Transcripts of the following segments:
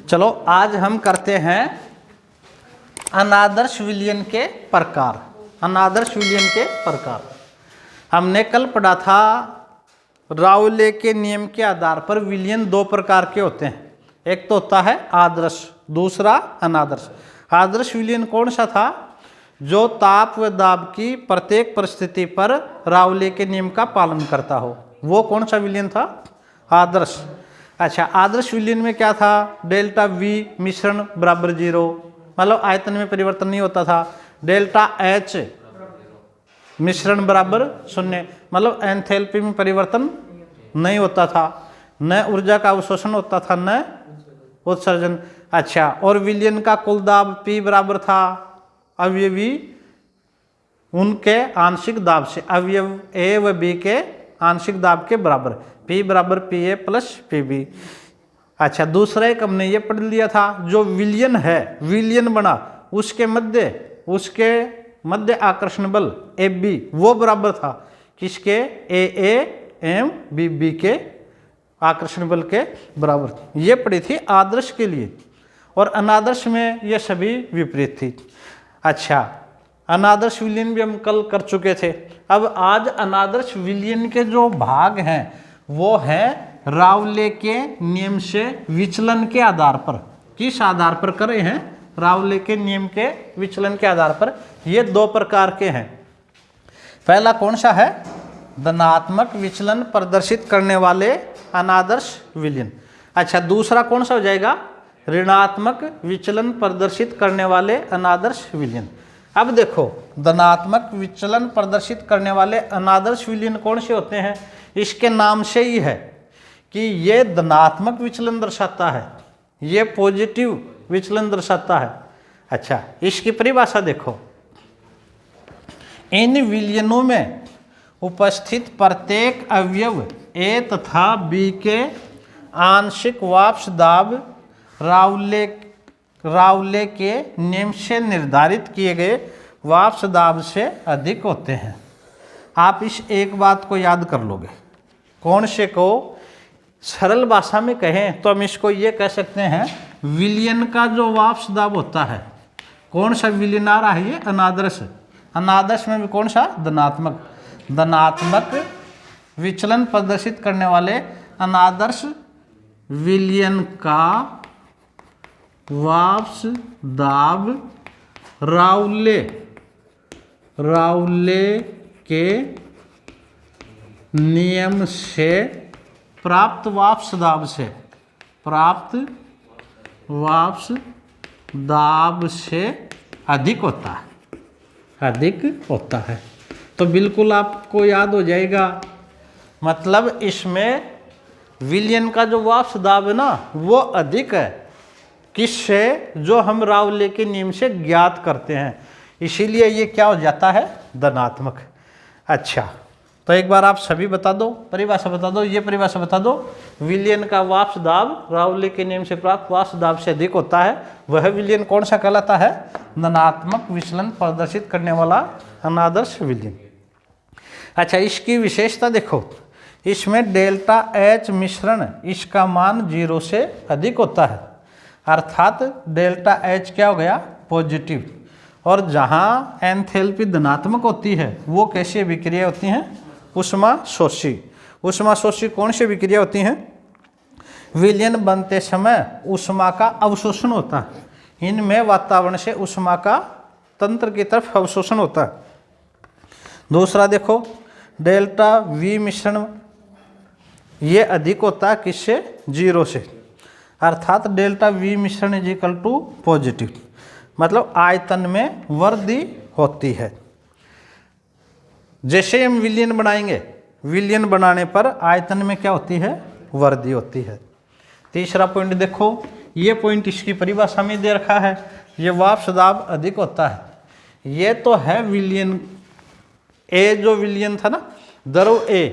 चलो आज हम करते हैं अनादर्श विलयन के प्रकार। अनादर्श विलयन के प्रकार हमने कल पढ़ा था। राउले के नियम के आधार पर विलयन दो प्रकार के होते हैं, एक तो होता है आदर्श, दूसरा अनादर्श। आदर्श विलयन कौन सा था? जो ताप व दाब की प्रत्येक परिस्थिति पर राउले के नियम का पालन करता हो, वो कौन सा विलयन था? आदर्श। अच्छा, आदर्श विलयन में क्या था? डेल्टा वी मिश्रण बराबर 0, मतलब आयतन में परिवर्तन नहीं होता था। डेल्टा एच मिश्रण बराबर 0, मतलब एंथैल्पी में परिवर्तन नहीं होता था। न ऊर्जा का अवशोषण होता था न उत्सर्जन। अच्छा, और विलयन का कुल दाब P बराबर था अवयवी उनके आंशिक दाब से, अवयव A व B के आंशिक दाब के बराबर, P बराबर PA प्लस PB। अच्छा, दूसरा एक हमने ये पढ़ लिया था, जो विलयन है, विलयन बना, उसके मध्य आकर्षण बल AB वो बराबर था किसके? AA एवं BB के आकर्षण बल के बराबर। ये पढ़ी थी आदर्श के लिए, और अनादर्श में ये सभी विपरीत थी। अच्छा, अनादर्श विलयन भी हम कल कर चुके थे। अब आज अनादर्श विलयन के जो भाग हैं वो है राउले के नियम से विचलन के आधार पर। किस आधार पर करे हैं? राउले के नियम के विचलन के आधार पर। ये दो प्रकार के हैं। पहला कौन सा है? धनात्मक विचलन प्रदर्शित करने वाले अनादर्श विलयन। अच्छा, दूसरा कौन सा हो जाएगा? ऋणात्मक विचलन प्रदर्शित करने वाले अनादर्श विलयन। अब देखो, धनात्मक विचलन प्रदर्शित करने वाले अनादर्श विलयन कौन से होते हैं? इसके नाम से ही है कि ये धनात्मक विचलन दर्शाता है, ये पॉजिटिव विचलन दर्शाता है। अच्छा, इसकी परिभाषा देखो, इन विलयनों में उपस्थित प्रत्येक अवयव A तथा B के आंशिक वाष्प दाब राउले के नियम से निर्धारित किए गए वाष्प दाब से अधिक होते हैं। आप इस एक बात को याद कर लोगे। कौन से को सरल भाषा में कहें तो हम इसको ये कह सकते हैं, विलयन का जो वाष्प दाब होता है, कौन सा विलयन आ रहा है? ये अनादर्श। अनादर्श में भी कौन सा? धनात्मक। धनात्मक विचलन प्रदर्शित करने वाले अनादर्श विलयन का वाष्प दाब राउले के नियम से प्राप्त वाष्प दाब से अधिक होता है। तो बिल्कुल आपको याद हो जाएगा, मतलब इसमें विलयन का जो वाष्प दाब है ना, वो अधिक है किससे? जो हम राउले के नियम से ज्ञात करते हैं, इसीलिए ये क्या हो जाता है? धनात्मक। अच्छा, तो एक बार आप सभी बता दो, परिभाषा बता दो, ये परिभाषा बता दो। विलयन का वाष्प दाब राउले के नियम से प्राप्त वाष्प दाब से अधिक होता है, वह विलयन कौन सा कहलाता है? धनात्मक विचलन प्रदर्शित करने वाला अनादर्श विलयन। अच्छा, इसकी विशेषता देखो, इसमें डेल्टा एच मिश्रण, इसका मान 0 से अधिक होता है, अर्थात डेल्टा एच क्या हो गया? पॉजिटिव। और जहाँ एंथैल्पी धनात्मक होती है वो कैसी विक्रिया होती हैं? ऊष्मा शोषी। ऊष्मा शोषी कौन सी विक्रिया होती हैं? विलयन बनते समय ऊष्मा का अवशोषण होता है, इनमें वातावरण से ऊष्मा का तंत्र की तरफ अवशोषण होता है। दूसरा देखो, डेल्टा वी मिश्रण ये अधिक होता है किससे? 0 से, अर्थात डेल्टा वी मिश्रण इज इक्वल टू पॉजिटिव, मतलब आयतन में वृद्धि होती है। जैसे हम विलयन बनाएंगे, विलयन बनाने पर आयतन में क्या होती है? वृद्धि होती है। तीसरा पॉइंट देखो, ये पॉइंट इसकी परिभाषा में दे रखा है, ये वाष्प दाब अधिक होता है। ये तो है विलयन A, जो विलयन था ना, द्रव A,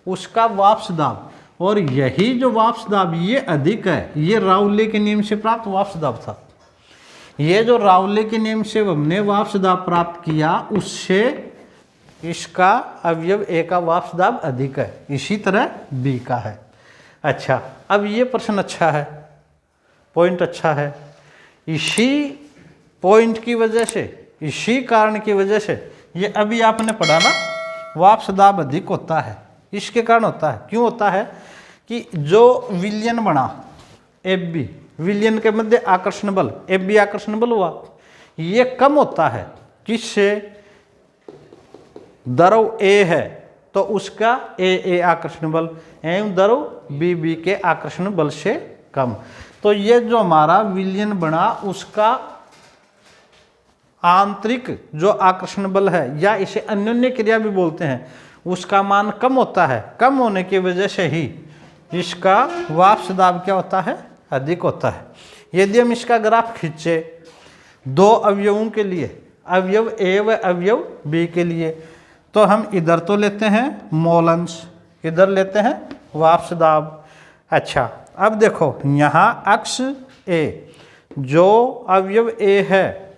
उसका वाष्प दाब, और यही जो वाष्प दाब ये अधिक है, ये राउले के नियम से प्राप्त वाष्प दाब था। ये जो राउले के नियम से हमने वाष्प दाब प्राप्त किया, उससे इसका अवयव A का वाष्प दाब अधिक है, इसी तरह B का है। अच्छा, अब ये प्रश्न अच्छा है, पॉइंट अच्छा है। इसी पॉइंट की वजह से, इसी कारण की वजह से ये अभी आपने पढ़ा ना, वाष्प दाब अधिक होता है। इसके कारण होता है, क्यों होता है कि जो विलयन बना एफ बी, विलयन के मध्य आकर्षण बल एफ बी आकर्षण बल हुआ, ये कम होता है। किससे? द्रव ए है तो उसका ए आकर्षण बल एवं द्रव बी के आकर्षण बल से कम। तो ये जो हमारा विलयन बना उसका आंतरिक जो आकर्षण बल है, या इसे अन्योन्य क्रिया भी बोलते हैं, उसका मान कम होता है। कम होने की वजह से ही इसका वाष्प दाब क्या होता है? अधिक होता है। यदि हम इसका ग्राफ खींचे दो अवयवों के लिए, अवयव ए व अवयव बी के लिए, तो हम इधर तो लेते हैं मोल अंश, इधर लेते हैं वाष्प दाब। अच्छा, अब देखो यहाँ अक्ष ए, जो अवयव ए है,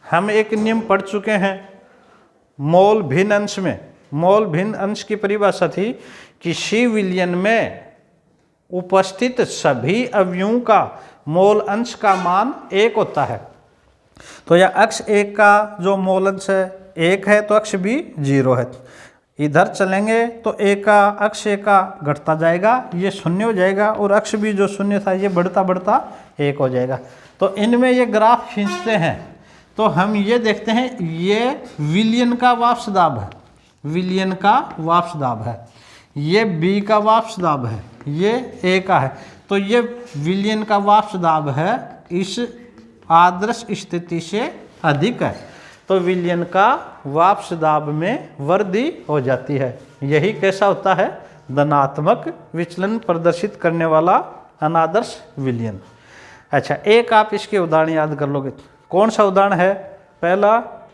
हम एक नियम पढ़ चुके हैं मोल भिन्न अंश में। मोल भिन्न अंश की परिभाषा थी किसी विलयन में उपस्थित सभी अवयवों का मोल अंश का मान 1 होता है। तो यह अक्ष 1 का जो मोल अंश है 1 है, तो अक्ष बी 0 है। इधर चलेंगे तो ए का अक्ष ए का घटता जाएगा, ये 0 हो जाएगा, और अक्ष बी जो 0 था ये बढ़ता बढ़ता 1 हो जाएगा। तो इनमें ये ग्राफ खींचते हैं तो हम ये देखते हैं ये विलयन का वाष्प दाब है, विलयन का वाष्प दाब है, ये बी का वाष्प दाब है, ये ए का है। तो ये विलयन का वाष्प दाब है इस आदर्श स्थिति से अधिक है, तो विलयन का वाष्प दाब में वृद्धि हो जाती है। यही कैसा होता है? धनात्मक विचलन प्रदर्शित करने वाला अनादर्श विलयन। अच्छा, एक आप इसके उदाहरण याद कर लोगे। कौन सा उदाहरण है? पहला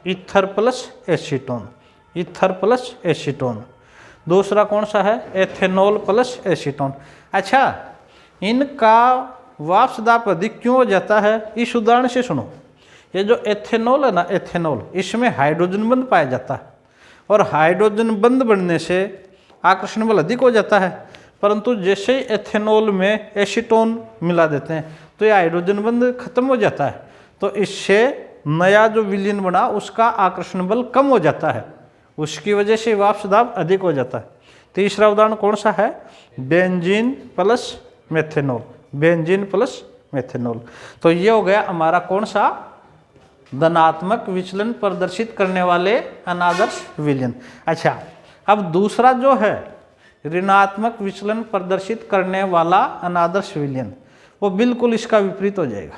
ether plus acetone, ether plus acetone. दूसरा कौन सा है? Ethanol plus acetone. अच्छा, इनका वाष्प दाब अधिक क्यों हो जाता है? इस उदाहरण से सुनो। ये जो एथेनॉल है ना, एथेनॉल, इसमें हाइड्रोजन बंध पाया जाता है, और हाइड्रोजन बंध बनने से आकर्षण बल अधिक हो जाता है। परंतु जैसे ही एथेनॉल में एसीटोन मिला देते हैं तो ये हाइड्रोजन बंध खत्म हो जाता है, तो इससे नया जो विलयन बना उसका आकर्षण बल कम हो जाता है, उसकी वजह से वाष्प दाब अधिक हो जाता है। तीसरा उदाहरण कौन सा है? Benzene plus methanol, benzene plus methanol. तो ये हो गया हमारा कौन सा? धनात्मक विचलन प्रदर्शित करने वाले अनादर्श विलयन। अच्छा, अब दूसरा जो है ऋणात्मक विचलन प्रदर्शित करने वाला अनादर्श विलयन, वो बिल्कुल इसका विपरीत हो जाएगा,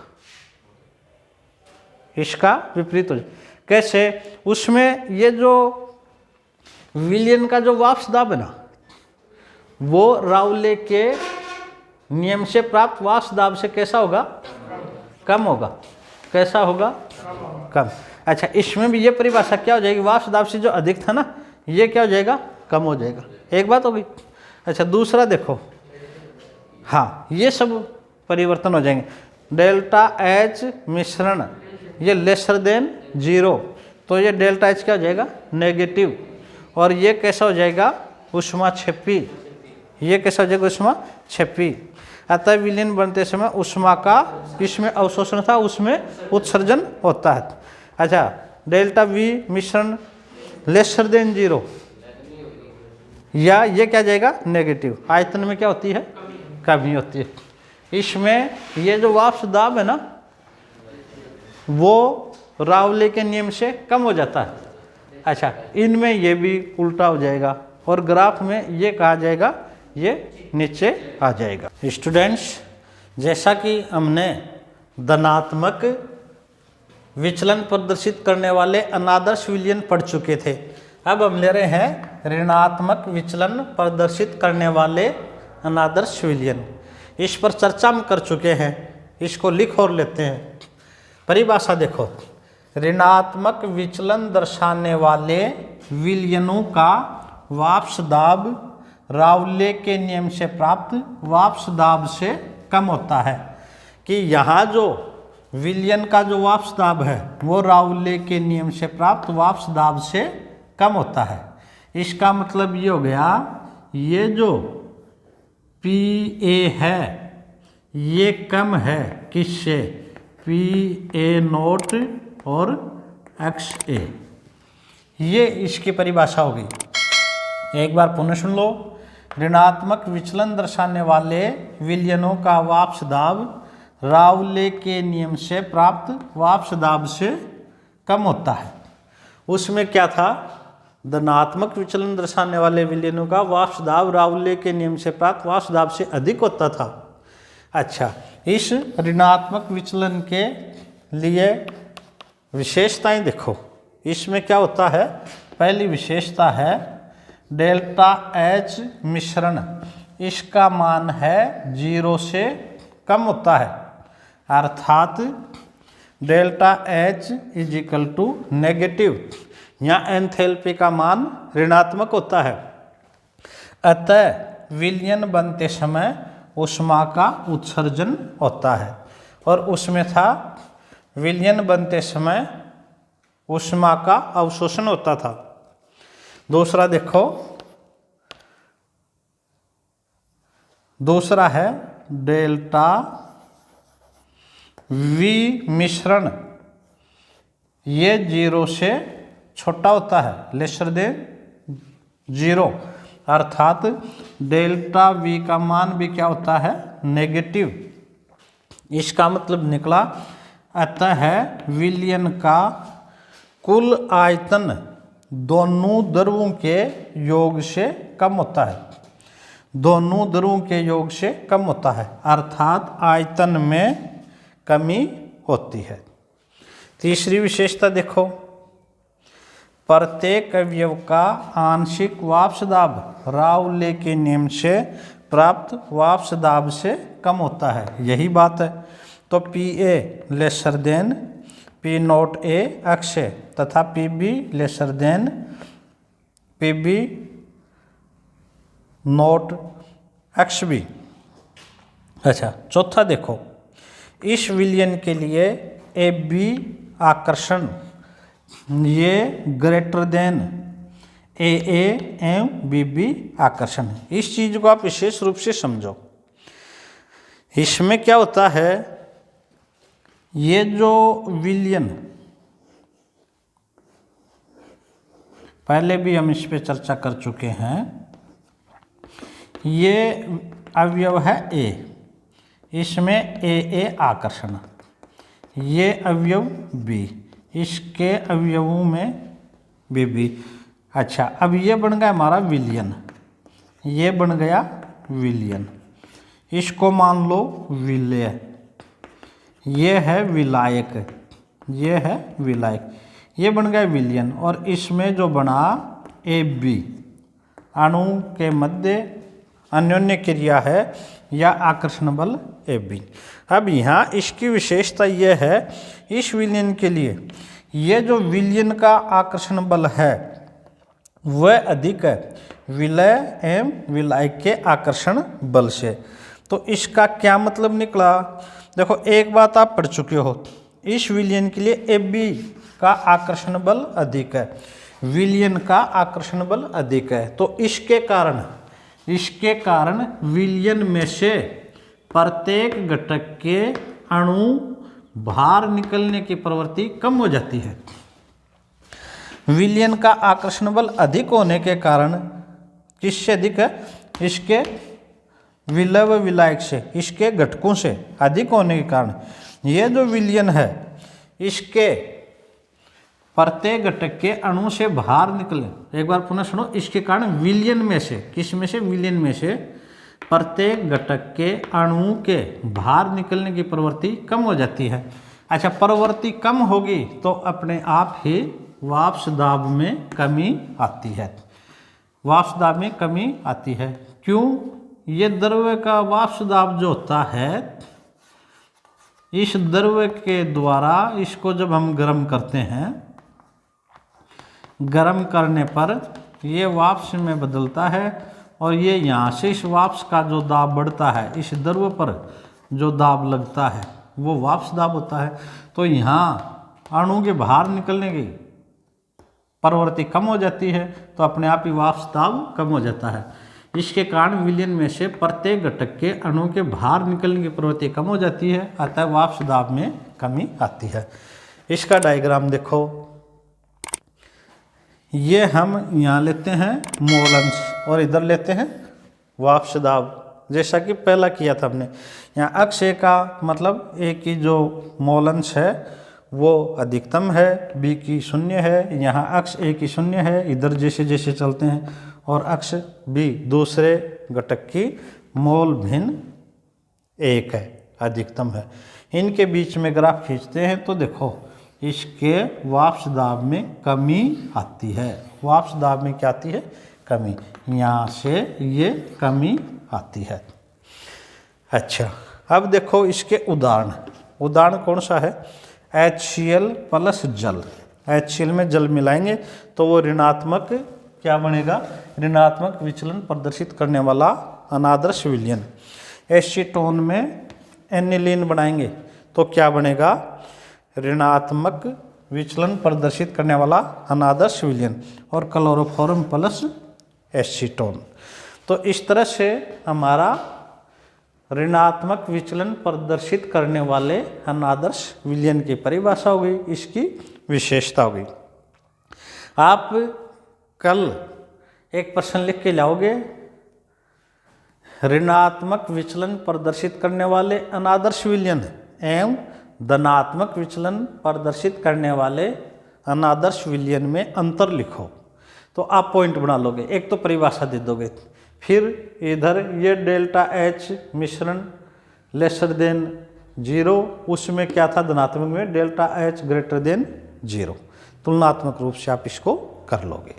इसका विपरीत हो जाएगा। कैसे? उसमें ये जो विलयन का जो वाष्प दाब है ना, वो राउले के नियम से प्राप्त वाष्प दाब से कैसा होगा? कम होगा। कैसा होगा? कम। अच्छा, इसमें भी ये परिभाषा क्या हो जाएगी? वाष्प दाब से जो अधिक था ना, ये क्या हो जाएगा? कम हो जाएगा। एक बात हो गई। अच्छा, दूसरा देखो, हाँ, ये सब परिवर्तन हो जाएंगे। डेल्टा एच मिश्रण ये लेसर देन 0, तो ये डेल्टा एच क्या हो जाएगा? नेगेटिव। और ये कैसा हो जाएगा? ऊष्मा क्षेपी। ये कैसा हो जाएगा? ऊष्मा क्षेपी। अतः विलयन बनते समय ऊष्मा का इसमें अवशोषण था, उसमें उत्सर्जन होता है। अच्छा, डेल्टा वी मिश्रण लेसर देन 0, या ये क्या जाएगा? नेगेटिव। आयतन में क्या होती है? कमी होती है। इसमें ये जो वाष्प दाब है ना, वो राउले के नियम से कम हो जाता है। अच्छा, इनमें ये भी उल्टा हो जाएगा, और ग्राफ में ये कहा जाएगा ये नीचे आ जाएगा। स्टूडेंट्स, जैसा कि हमने धनात्मक विचलन प्रदर्शित करने वाले अनादर्श विलयन पढ़ चुके थे, अब हम ले रहे हैं ऋणात्मक विचलन प्रदर्शित करने वाले अनादर्श विलयन। इस पर चर्चा हम कर चुके हैं, इसको लिख और लेते हैं। परिभाषा देखो, ऋणात्मक विचलन दर्शाने वाले विलयनों का वाष्प दाब राउले के नियम से प्राप्त वाष्प दाब से कम होता है। कि यहाँ जो विलयन का जो वाष्प दाब है वो राउले के नियम से प्राप्त वाष्प दाब से कम होता है। इसका मतलब ये हो गया, ये जो पी ए है ये कम है किससे, पी ए नोट और एक्स ए। ये इसकी परिभाषा होगी। एक बार पुनः सुन लो। ऋणात्मक विचलन दर्शाने वाले विलयनों का वाष्प दाब राउले के नियम से प्राप्त वाष्प दाब से कम होता है। उसमें क्या था, धनात्मक विचलन दर्शाने वाले विलयनों का वाष्प दाब राउले के नियम से प्राप्त वाष्प दाब से अधिक होता था। अच्छा, इस ऋणात्मक विचलन के लिए विशेषताएं देखो। इसमें क्या होता है, पहली विशेषता है डेल्टा एच मिश्रण, इसका मान है 0 से कम होता है, अर्थात delta H is equal to negative, यहाँ एंथैल्पी का मान ऋणात्मक होता है। अतः विलयन बनते समय ऊष्मा का उत्सर्जन होता है, और उसमें था विलयन बनते समय ऊष्मा का अवशोषण होता था। दूसरा देखो, दूसरा है डेल्टा वी मिश्रण, ये 0 से छोटा होता है, लेसर देन 0, अर्थात डेल्टा वी का मान भी क्या होता है, नेगेटिव। इसका मतलब निकला अतः विलयन का कुल आयतन दोनों द्रवों के योग से कम होता है, दोनों द्रवों के योग से कम होता है, अर्थात आयतन में कमी होती है। तीसरी विशेषता देखो, प्रत्येक अवयव का आंशिक वाष्प दाब राउले के नियम से प्राप्त वाष्प दाब से कम होता है। यही बात है। तो P A lesser than P not A X A तथा P B lesser than P B not X B. अच्छा, चौथा देखो, इस विलयन के लिए ए बी आकर्षण ये ग्रेटर देन ए एवं बी बी आकर्षण। इस चीज को आप विशेष रूप से समझो। इसमें क्या होता है, ये जो विलयन, पहले भी हम इस पे चर्चा कर चुके हैं, ये अवयव है ए, इसमें ए आकर्षण, ये अवयव बी, इसके अवयवों में बी। अच्छा, अब ये बन गया हमारा विलयन, ये बन गया विलयन, इसको मान लो विलय, ये है विलायक, ये है विलायक, ये बन गया विलयन। और इसमें जो बना ए बी, अणु के मध्य अन्योन्य क्रिया है या आकर्षण बल ए बी। अब यहाँ इसकी विशेषता यह है, इस विलयन के लिए ये जो विलयन का आकर्षण बल है वह अधिक है विलय एवं विलायक के आकर्षण बल से। तो इसका क्या मतलब निकला, देखो एक बात आप पढ़ चुके हो, इस विलयन के लिए ए बी का आकर्षण बल अधिक है, विलयन का आकर्षण बल अधिक है। तो इसके कारण विलयन में से प्रत्येक घटक के अणु बाहर निकलने की प्रवृत्ति कम हो जाती है। विलयन का आकर्षण बल अधिक होने के कारण किससे अधिक है, इसके विलय व विलायक से, इसके घटकों से अधिक होने के कारण ये जो विलयन है इसके प्रत्येक घटक के अणु से बाहर निकले। एक बार पुनः सुनो, इसके कारण विलयन में से, किस में से, विलयन में से प्रत्येक घटक के अणु के बाहर निकलने की प्रवृत्ति कम हो जाती है। अच्छा, प्रवृत्ति कम होगी तो अपने आप ही वाष्प दाब में कमी आती है, वाष्प दाब में कमी आती है। क्यों, ये द्रव्य का वाष्प दाब जो होता है, इस द्रव्य के द्वारा इसको जब हम गर्म करते हैं, गर्म करने पर ये वाष्प में बदलता है और ये यहाँ से इस वाष्प का जो दाब बढ़ता है, इस द्रव्य पर जो दाब लगता है वो वाष्प दाब होता है। तो यहाँ अणु के बाहर निकलने की प्रवृत्ति कम हो जाती है, तो अपने आप ही वाष्प दाब कम हो जाता है। इसके कारण विलयन में से प्रत्येक घटक के अणु के बाहर निकलने की प्रवृत्ति कम हो जाती है, अतः वाष्प दाब में कमी आती है। इसका डायग्राम देखो, ये हम यहाँ लेते हैं मोल अंश और इधर लेते हैं वाष्प दाब, जैसा कि पहला किया था हमने। यहाँ अक्ष ए का मतलब ए की जो मोल अंश है वो अधिकतम है, बी की 0 है, यहाँ अक्ष ए की 0 है, इधर जैसे जैसे चलते हैं, और अक्ष बी दूसरे घटक की मोल भिन्न 1 है, अधिकतम है। इनके बीच में ग्राफ खींचते हैं तो देखो इसके वाष्प दाब में कमी आती है। वाष्प दाब में क्या आती है? कमी। यहाँ से ये कमी आती है। अच्छा, अब देखो इसके उदाहरण। उदाहरण कौन सा है? HCl प्लस जल। HCl में जल मिलाएंगे तो वो ऋणात्मक क्या बनेगा? ऋणात्मक विचलन प्रदर्शित करने वाला अनादर्श विलयन। एसीटोन में एनिलीन बनाएंगे तो क्या बनेगा? ऋणात्मक विचलन प्रदर्शित करने वाला अनादर्श विलयन। और क्लोरोफॉर्म प्लस एसीटोन। तो इस तरह से हमारा ऋणात्मक विचलन प्रदर्शित करने वाले अनादर्श विलयन की परिभाषा हो गई, इसकी विशेषता हो गई। आप कल एक प्रश्न लिख के लाओगे, ऋणात्मक विचलन प्रदर्शित करने वाले अनादर्श विलयन एवं धनात्मक विचलन प्रदर्शित करने वाले अनादर्श विलयन में अंतर लिखो। तो आप पॉइंट बना लोगे, एक तो परिभाषा दे दोगे, फिर इधर ये डेल्टा H मिश्रण लेसर देन 0, उसमें क्या था? धनात्मक में डेल्टा H ग्रेटर देन 0। तुलनात्मक रूप से आप इसको कर लोगे।